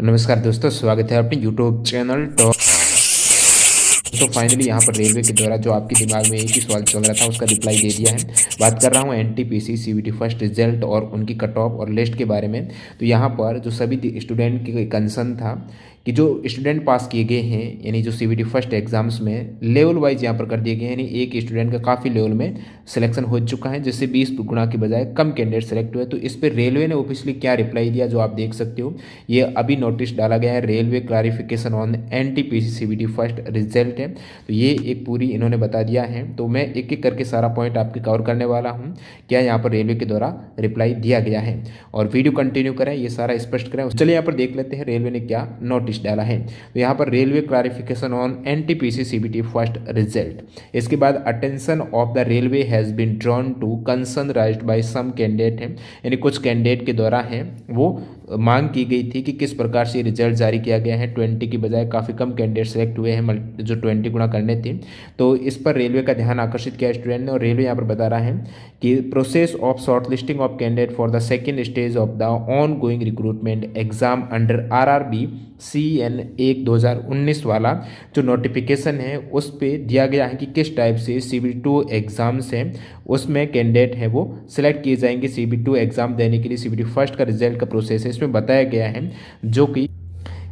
नमस्कार दोस्तों, स्वागत है अपने यूट्यूब चैनल टॉप। तो फाइनली यहाँ पर रेलवे के द्वारा जो आपके दिमाग में एक ही सवाल चल रहा था उसका रिप्लाई दे दिया है। बात कर रहा हूँ एनटीपीसी सीबीटी फर्स्ट रिजल्ट और उनकी कट ऑफ और लिस्ट के बारे में। तो यहाँ पर जो सभी स्टूडेंट की कंसर्न था कि जो स्टूडेंट पास किए गए हैं, यानी जो सीबीटी फर्स्ट एग्जाम्स में लेवल वाइज यहाँ पर कर दिए गए हैं, यानी एक स्टूडेंट का काफ़ी लेवल में सिलेक्शन हो चुका है, जिससे 20 गुना की बजाय कम कैंडिडेट सेलेक्ट हुए। तो इस पर रेलवे ने ऑफिशियली क्या रिप्लाई दिया जो आप देख सकते हो। ये अभी नोटिस डाला गया है, railway clarification on NTPC CBT first result है। तो ये एक पूरी इन्होंने बता दिया है। तो मैं एक एक करके सारा पॉइंट आपके कवर करने वाला हूँ, क्या यहाँ पर रेलवे के द्वारा रिप्लाई दिया गया है। और वीडियो कंटिन्यू करें, ये सारा स्पष्ट करें। चलिए यहाँ पर देख लेते हैं रेलवे ने क्या नोटिस डाला है। तो यहाँ पर railway clarification on NTPC CBT first result. इसके बाद attention of the railway has been drawn to concern raised by some candidate है, यानी कुछ कैंडिडेट के द्वारा है वो मांग की गई थी कि किस प्रकार से रिजल्ट जारी किया गया है। 20 की बजाय काफ़ी कम कैंडिडेट सेलेक्ट हुए हैं, जो 20 गुना करने थे। तो इस पर रेलवे का ध्यान आकर्षित किया स्टूडेंट ने। और रेलवे यहाँ पर बता रहा है कि process of short listing of candidate for the second stage of the on going recruitment exam under RRB CN 1 2019 वाला जो नोटिफिकेशन है उस पर दिया गया है कि किस टाइप से CBT2 एग्ज़ाम्स हैं उसमें कैंडिडेट है वो सिलेक्ट किए जाएंगे CBT2 एग्ज़ाम देने के लिए। CBT फर्स्ट का रिजल्ट का प्रोसेस है इसमें बताया गया है, जो कि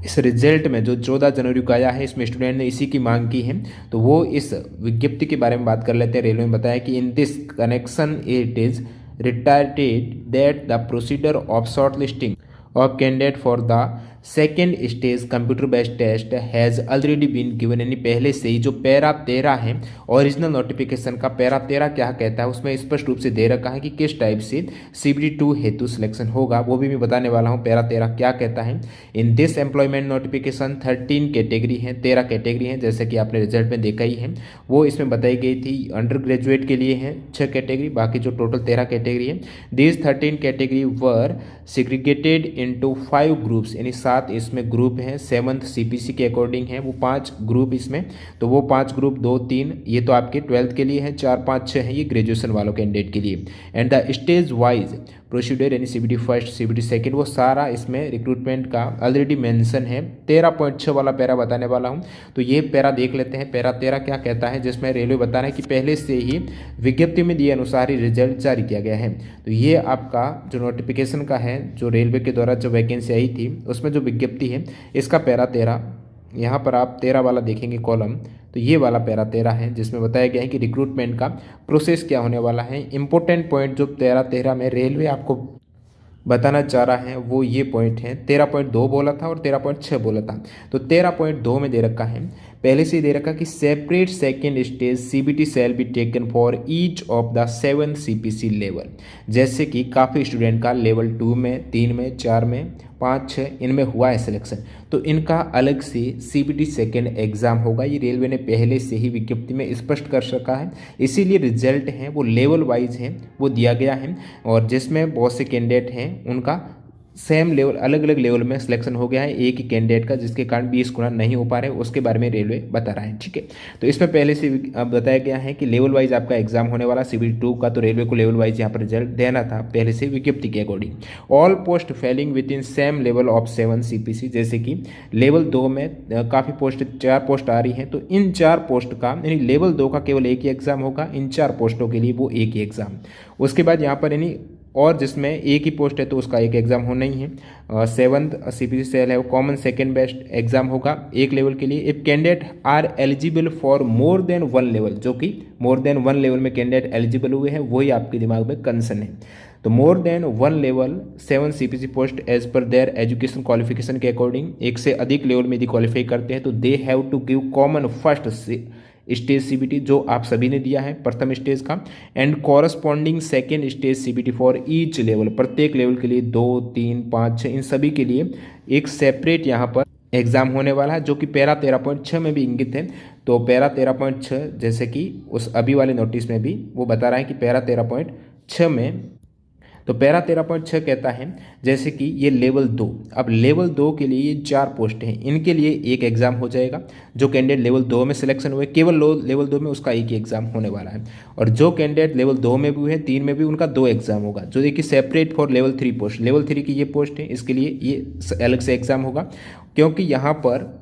इस रिजल्ट में जो 14 जनवरी को आया है, इसमें स्टूडेंट ने इसी की मांग की है। तो वो इस विज्ञप्ति के बारे में बात कर लेते हैं। रेलवे ने बताया कि in this connection it is reiterated that the procedure of short listing of candidate for the second stage computer based test has already been given, यानी पहले से ही जो पैरा 13 है ओरिजिनल नोटिफिकेशन का पैरा 13 क्या कहता है उसमें स्पष्ट रूप से दे रखा है कि किस टाइप से CBT2 हेतु सिलेक्शन होगा, वो भी मैं बताने वाला हूँ। पैरा 13 क्या कहता है। In this employment notification 13 category है, 13 कैटेगरी हैं, जैसे कि आपने रिजल्ट में देखा ही है। वो इसमें बताई गई थी। अंडर ग्रेजुएट के लिए है 6 कैटेगरी, बाकी जो टोटल 13 कैटेगरी है। This 13 category were segregated into 5 groups, यानी 7 इसमें ग्रुप हैं। 7th CPC के अकॉर्डिंग है वो 5 ग्रुप इसमें। तो वो 5 ग्रुप 2 3 ये तो आपके 12th के लिए है, 4 5 6 है ये ग्रेजुएशन वालों कैंडिडेट के लिए। And the stage wise procedure यानी CBT फर्स्ट CBT सेकेंड वो सारा इसमें रिक्रूटमेंट का ऑलरेडी मेंशन है। 13.6 वाला पैरा बताने वाला हूँ। तो ये पैरा देख लेते हैं। पैरा 13 क्या कहता है, जिसमें रेलवे बता रहा है कि पहले से ही विज्ञप्ति में दिए अनुसार ही रिजल्ट जारी किया गया है। तो ये आपका जो नोटिफिकेशन का है, जो रेलवे के द्वारा जो वैकेंसी आई थी उसमें जो विज्ञप्ति है इसका पैरा 13, यहाँ पर आप 13 वाला देखेंगे कॉलम, तो ये वाला पैरा 13 है, जिसमें बताया गया है कि रिक्रूटमेंट का प्रोसेस क्या होने वाला है। इंपॉर्टेंट पॉइंट जो 13 में रेलवे आपको बताना चाह रहा है वो ये पॉइंट है। 13.2 बोला था और 13.6 बोला था। तो 13.2 में दे रखा है, पहले से ही दे रखा कि separate second stage CBT shall be taken for each of the 7 CPC level. जैसे कि काफ़ी स्टूडेंट का लेवल 2 में, 3 में, 4 में, 5 6 इनमें हुआ है सिलेक्शन, तो इनका अलग से CBT सेकेंड एग्जाम होगा। ये रेलवे ने पहले से ही विज्ञप्ति में स्पष्ट कर सका है, इसीलिए रिजल्ट हैं वो लेवल वाइज हैं वो दिया गया है। और जिसमें बहुत से कैंडिडेट हैं उनका सेम लेवल, अलग अलग लेवल में सिलेक्शन हो गया है एक ही कैंडिडेट का, जिसके कारण 20 गुना नहीं हो पा रहे, उसके बारे में रेलवे बता रहा है। ठीक है, तो इसमें पहले से बताया गया है कि लेवल वाइज आपका एग्जाम होने वाला CBT2 का। तो रेलवे को लेवल वाइज यहाँ पर रिजल्ट देना था पहले से विज्ञप्ति के according. All post falling within same level of 7 CPC, जैसे कि लेवल 2 में काफ़ी पोस्ट 4 पोस्ट आ रही हैं, तो इन 4 पोस्ट का यानी लेवल 2 का केवल एक ही एग्जाम होगा, इन 4 पोस्टों के लिए वो एक ही एग्जाम। उसके बाद यहाँ पर यानी और जिसमें एक ही पोस्ट है तो उसका एक एग्जाम होना ही है। 7th CPC सेल है वो कॉमन सेकेंड बेस्ट एग्जाम होगा एक लेवल के लिए। If candidate are eligible for more than 1 level, जो कि मोर देन 1 लेवल में कैंडिडेट एलिजिबल हुए हैं वही आपके दिमाग में कंसर्न है। तो more than 1 level 7 CPC post as per their education qualification के अकॉर्डिंग, एक से अधिक लेवल में यदि क्वालिफाई करते हैं तो they have to give common first stage CBT जो आप सभी ने दिया है प्रथम स्टेज का, and corresponding second stage CBT for each level, प्रत्येक लेवल के लिए 2 3 5 6 इन सभी के लिए एक सेपरेट यहाँ पर एग्जाम होने वाला है, जो कि पैरा 13.6 में भी इंगित है। तो पैरा 13.6 जैसे कि उस अभी वाले नोटिस में भी वो बता रहा है कि पैरा 13.6 में तो पैरा 13.6 कहता है जैसे कि ये लेवल 2, अब लेवल 2 के लिए ये 4 पोस्ट हैं, इनके लिए एक एग्ज़ाम हो जाएगा। जो कैंडिडेट लेवल 2 में सिलेक्शन हुए केवल लेवल 2 में, उसका एक ही एग्ज़ाम होने वाला है। और जो कैंडिडेट लेवल 2 में भी हुए 3 में भी, उनका 2 एग्ज़ाम होगा। जो देखिए separate for level 3 post, level 3 की ये पोस्ट है, इसके लिए ये अलग से एग्ज़ाम होगा, क्योंकि यहाँ पर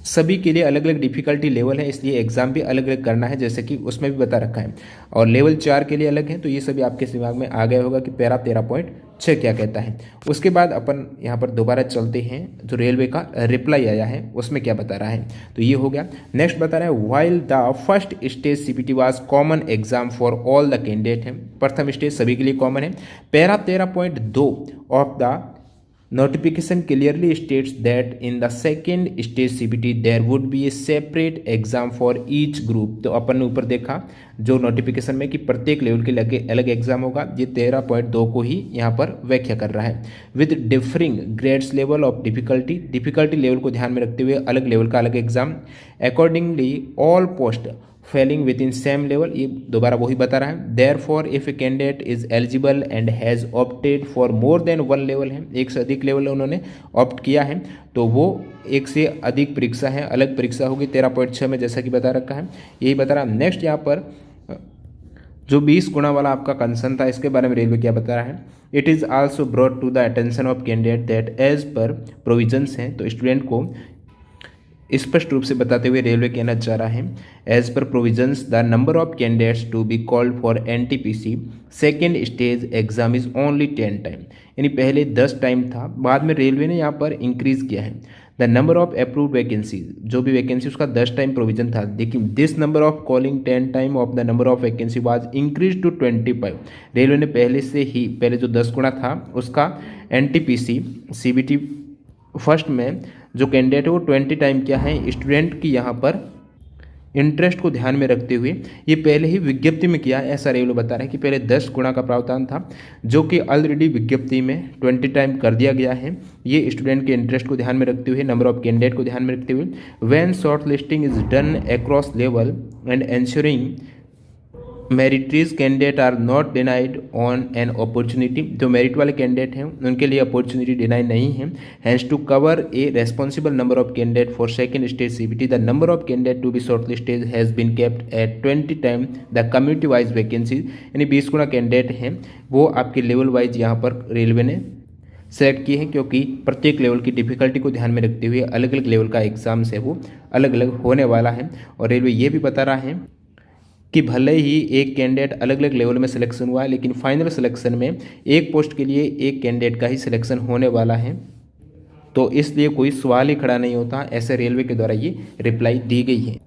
सभी के लिए अलग अलग डिफिकल्टी लेवल है, इसलिए एग्ज़ाम भी अलग अलग करना है, जैसे कि उसमें भी बता रखा है। और लेवल 4 के लिए अलग है। तो ये सभी आपके दिमाग में आ गया होगा कि पैरा 13.6 क्या कहता है। उसके बाद अपन यहाँ पर दोबारा चलते हैं, जो रेलवे का रिप्लाई आया है उसमें क्या बता रहा है। तो ये हो गया। नेक्स्ट बता रहा है while the first stage CBT was common exam for all the candidate है, प्रथम स्टेज सभी के लिए कॉमन है। Para 13.2 of the notification clearly states that in the second stage CBT there would be a separate exam for each group। तो अपन ने ऊपर देखा जो नोटिफिकेशन में कि प्रत्येक लेवल के लिए अलग एग्जाम होगा, ये 13.2 को ही यहाँ पर व्याख्या कर रहा है। With differing grades level of difficulty level को ध्यान में रखते हुए अलग लेवल का अलग exam. Accordingly all post falling within same level, ये दोबारा वही बता रहा है। Therefore if a candidate is eligible and has opted for more than 1 level है, एक से अधिक लेवल उन्होंने ऑप्ट किया है, तो वो एक से अधिक परीक्षा है, अलग परीक्षा होगी 13.6 में, जैसा कि बता रखा है, यही बता रहा है। नेक्स्ट यहाँ पर जो 20 गुना वाला आपका कंसर्न था, इसके बारे में रेलवे क्या बता रहा है। It is also brought to the attention of candidate that as per provisions हैं, तो स्टूडेंट को स्पष्ट रूप से बताते हुए रेलवे कहना चाह रहा है as per provisions the number of candidates to be called for NTPC second stage exam is only 10 time, यानी पहले 10 टाइम था, बाद में रेलवे ने यहाँ पर इंक्रीज किया है। The number of approved vacancies, जो भी वैकेंसी उसका 10 टाइम प्रोविजन था, लेकिन this number of calling 10 time of the number of vacancy was increase to 25। Railway ने पहले जो 10 गुना था उसका NTPC CBT फर्स्ट में जो कैंडिडेट है वो 20 टाइम क्या है, स्टूडेंट की यहाँ पर इंटरेस्ट को ध्यान में रखते हुए ये पहले ही विज्ञप्ति में किया, ऐसा रेलवे बता रहे हैं कि पहले 10 गुना का प्रावधान था, जो कि ऑलरेडी विज्ञप्ति में 20 टाइम कर दिया गया है। ये स्टूडेंट के इंटरेस्ट को ध्यान में रखते हुए, नंबर ऑफ कैंडिडेट को ध्यान में रखते हुए, when short listing is done across level and ensuring meritorious candidate are not denied on an opportunity, जो मेरिट वाले कैंडिडेट हैं उनके लिए अपॉर्चुनिटी डिनाई नहीं है। Hence to cover a responsible number of candidate for second stage CBT the number of candidate to be short listed has been kept at 20 time the community wise vacancy, यानी 20 गुना candidate हैं वो आपके level wise यहाँ पर railway ने select किए हैं, क्योंकि प्रत्येक लेवल की डिफिकल्टी को ध्यान में रखते हुए अलग अलग लेवल का एग्जाम्स है वो अलग अलग होने वाला है। और रेलवे ये भी बता रहा है कि भले ही एक कैंडिडेट अलग अलग लेवल में सिलेक्शन हुआ है, लेकिन फाइनल सिलेक्शन में एक पोस्ट के लिए एक कैंडिडेट का ही सिलेक्शन होने वाला है, तो इसलिए कोई सवाल ही खड़ा नहीं होता, ऐसे रेलवे के द्वारा ये रिप्लाई दी गई है।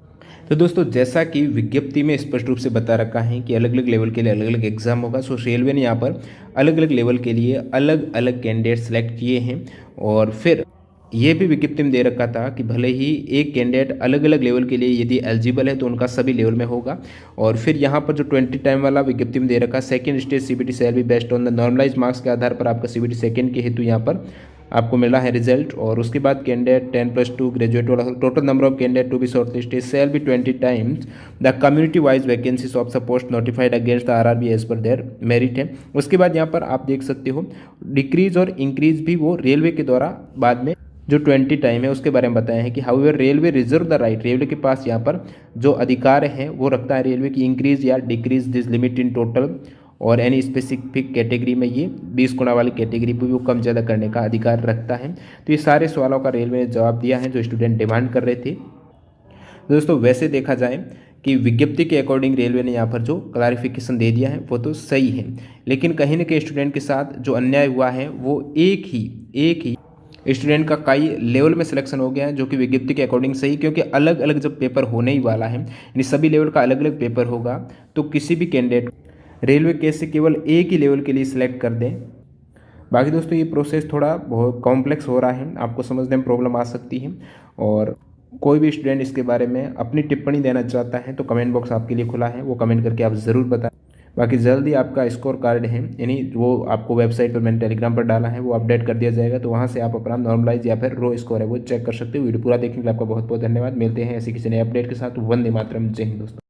तो दोस्तों जैसा कि विज्ञप्ति में स्पष्ट रूप से बता रखा है कि अलग अलग लेवल के लिए अलग अलग एग्जाम होगा, सो रेलवे ने यहाँ पर अलग अलग लेवल के लिए अलग अलग कैंडिडेट सेलेक्ट किए हैं। और फिर ये भी विज्ञप्ति में दे रखा था कि भले ही एक कैंडिडेट अलग अलग लेवल के लिए यदि एलिजिबल है तो उनका सभी लेवल में होगा। और फिर यहाँ पर जो 20 टाइम वाला विज्ञप्ति में दे रखा, second stage CBT shall be based on the normalize marks के आधार पर आपका CBT सेकंड के हेतु यहाँ पर आपको मिला है रिजल्ट। और उसके बाद कैंडिडेट 10+2 ग्रेजुएट वाला total number of candidate to be short listed shall be 20 times the community wise vacancies of the post notified against the RRB as per their merit है। उसके बाद यहाँ पर आप देख सकते हो डिक्रीज और इंक्रीज भी वो रेलवे के द्वारा बाद में जो 20 टाइम है उसके बारे में बताया है कि however railway reserve the right, railway के पास यहाँ पर जो अधिकार है वो रखता है रेलवे की इंक्रीज या decrease this limit in total और एनी स्पेसिफिक कैटेगरी में, ये 20 गुना वाली कैटेगरी पर भी वो कम ज़्यादा करने का अधिकार रखता है। तो ये सारे सवालों का रेलवे ने जवाब दिया है जो स्टूडेंट डिमांड कर रहे थे। दोस्तों वैसे देखा जाए कि विज्ञप्ति के अकॉर्डिंग रेलवे ने यहाँ पर जो क्लैरिफिकेशन दे दिया है वो तो सही है, लेकिन कहीं न कहीं स्टूडेंट के साथ जो अन्याय हुआ है वो एक ही स्टूडेंट का कई लेवल में सिलेक्शन हो गया है, जो कि विज्ञप्ति के अकॉर्डिंग सही, क्योंकि अलग अलग जब पेपर होने ही वाला है, यानी सभी लेवल का अलग अलग पेपर होगा, तो किसी भी कैंडिडेट रेलवे कैसे केवल एक ही लेवल के लिए सिलेक्ट कर दें। बाकी दोस्तों ये प्रोसेस थोड़ा बहुत कॉम्प्लेक्स हो रहा है, आपको समझने में प्रॉब्लम आ सकती है। और कोई भी स्टूडेंट इसके बारे में अपनी टिप्पणी देना चाहता है तो कमेंट बॉक्स आपके लिए खुला है, वो कमेंट करके आप ज़रूर बताएं। बाकी जल्दी आपका स्कोर कार्ड है, यानी वो आपको वेबसाइट पर मैंने टेलीग्राम पर डाला है, वो अपडेट कर दिया जाएगा, तो वहाँ से आप अपना नॉर्मलाइज या फिर रो स्कोर है वो चेक कर सकते हो। वीडियो पूरा देखने के लिए आपका बहुत बहुत धन्यवाद। मिलते हैं ऐसे किसी नए अपडेट के साथ। वंदे मातरम, जय हिंद दोस्तों।